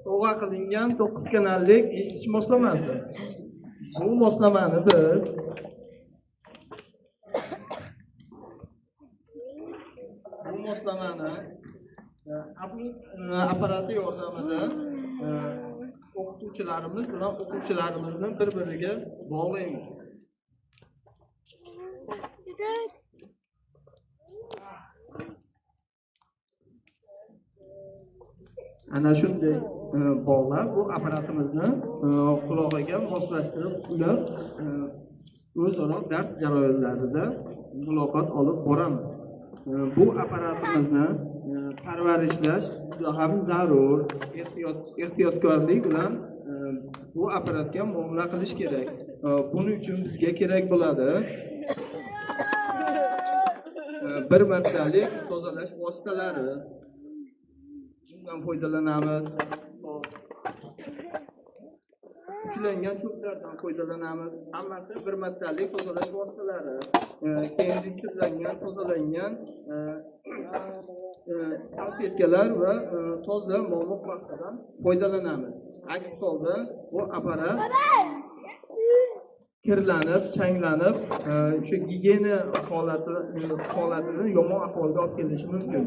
sovg'a qilingan 9 kanallik eshitish moslamasi. Bu moslamani biz apparati yordamida o'qituvchilarimiz bilan o'quvchilarimizni bir-biriga bog'laymiz. Ana shunday bog'lab bu apparatimizni qulog'iga moslashtirib ular o'zaro dars jarayonlarida muloqot olib boramiz. Bu apparatimizni parvarishlash juda ham zarur. Ehtiyotkorlik bilan bu apparatga muomala qilish kerak. Buning uchun bizga kerak bo'ladi 1 martalik tozalash vositalari. Bundan foydalanamiz. Uchilangan cho'plardan foydalanamiz. Hammasi 1 martalik tozalash vositalari. Keyin disklangan, tozalangan salfetkalar va toza momiq paxtadan foydalanamiz. Aks holda bu apparat kirlanib, changlanib, o'sha gigiyena holatini yomon ahvolga olib kelishi mumkin.